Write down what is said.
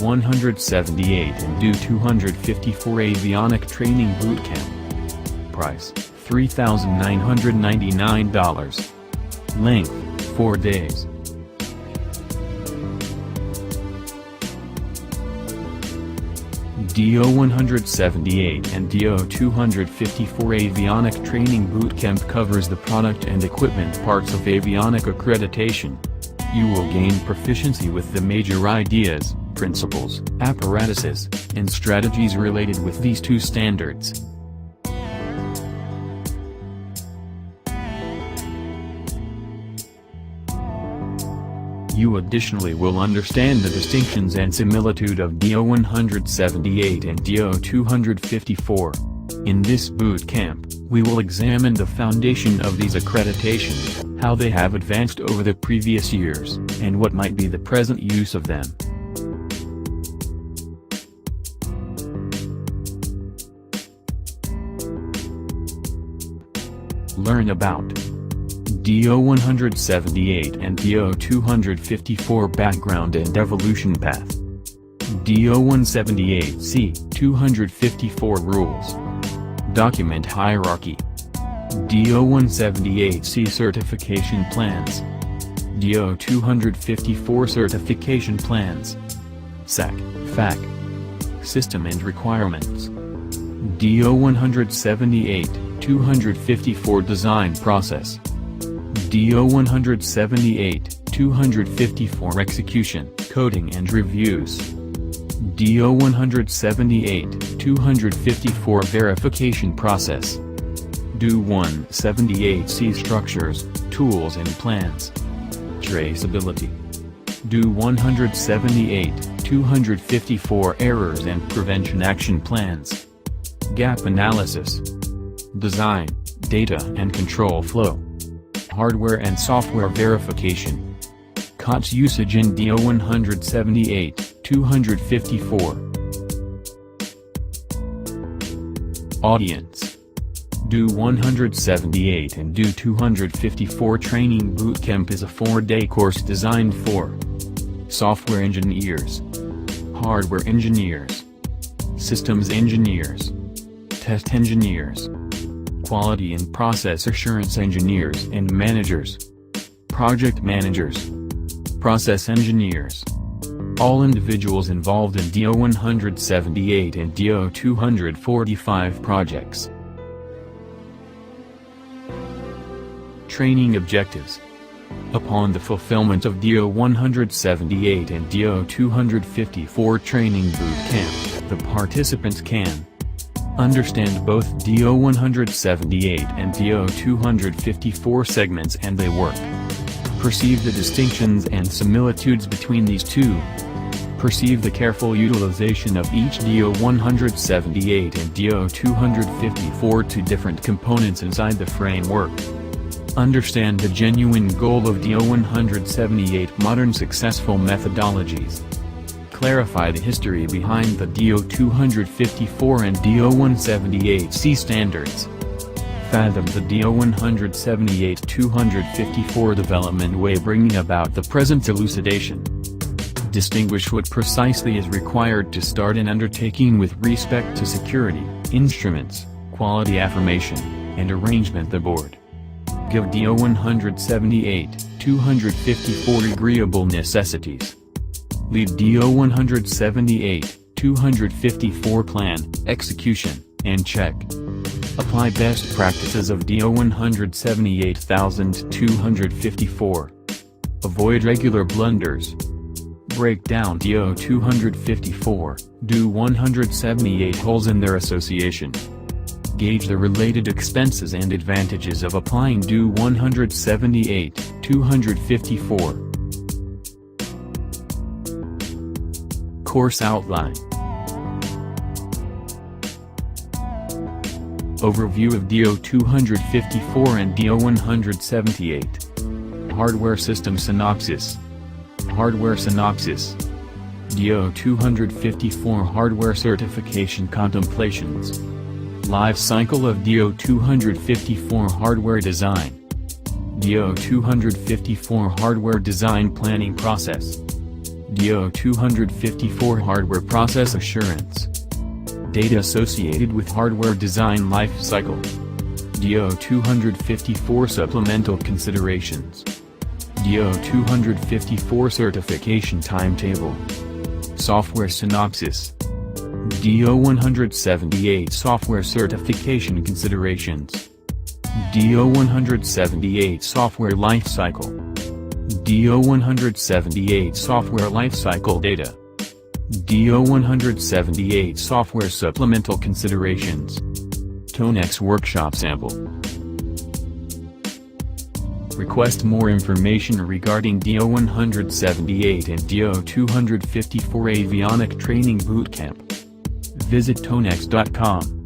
DO-178 and DO-254 Avionic Training Bootcamp. Price, $3,999. Length, 4 days. DO-178 and DO-254 Avionic Training Bootcamp covers the product and equipment parts of avionic accreditation. You will gain proficiency with the major ideas, principles, apparatuses, and strategies related with these two standards. You additionally will understand the distinctions and similitude of DO-178 and DO-254. In this bootcamp, we will examine the foundation of these accreditations, how they have advanced over the previous years, and what might be the present use of them. Learn about DO-178 and DO-254 background and evolution path. DO-178C, 254 rules. Document hierarchy. DO-178C certification plans. DO-254 certification plans. SAC, FAC. System and requirements. DO-178, 254 design process. DO-178, 254 execution, coding and reviews. DO-178, 254 verification process. DO-178C structures, tools and plans. Traceability. DO-178, 254 errors and prevention action plans. Gap analysis. Design, data and control flow. Hardware and software verification. COTS usage in DO-178, 254. Audience. DO-178 and DO-254 Training Bootcamp is a 4-day course designed for software engineers, hardware engineers, systems engineers, test engineers, quality and process assurance engineers and managers, project managers, process engineers. All individuals involved in DO-178 and DO-245 projects. Training objectives. Upon the fulfillment of DO-178 and DO-254 Training Bootcamp, the participants can understand both DO-178 and DO-254 segments and they work. Perceive the distinctions and similitudes between these two. Perceive the careful utilization of each DO-178 and DO-254 to different components inside the framework. Understand the genuine goal of DO-178 modern successful methodologies. Clarify the history behind the DO-254 and DO-178C standards. Fathom the DO-178-254 development way bringing about the present elucidation. Distinguish what precisely is required to start an undertaking with respect to security, instruments, quality affirmation, and arrangement the board. Give DO-178-254 agreeable necessities. Lead DO-178-254 plan, execution, and check. Apply best practices of DO-178,254. Avoid regular blunders. Break down DO-254, DO-178 holes in their association. Gauge the related expenses and advantages of applying DO-178-254. Course outline. Overview of DO-254 and DO-178. Hardware system synopsis. Hardware synopsis. DO-254 hardware certification contemplations. Lifecycle of DO-254 hardware design. DO-254 hardware design planning process. DO254 Hardware Process Assurance. Data associated with hardware design lifecycle. DO254 Supplemental Considerations. DO254 Certification Timetable. Software Synopsis. DO178 Software Certification Considerations. DO178 Software Lifecycle. DO178 Software Lifecycle Data. DO178 Software Supplemental Considerations. Tonex Workshop Sample. Request more information regarding DO178 and DO254 Avionic Training Bootcamp. Visit tonex.com.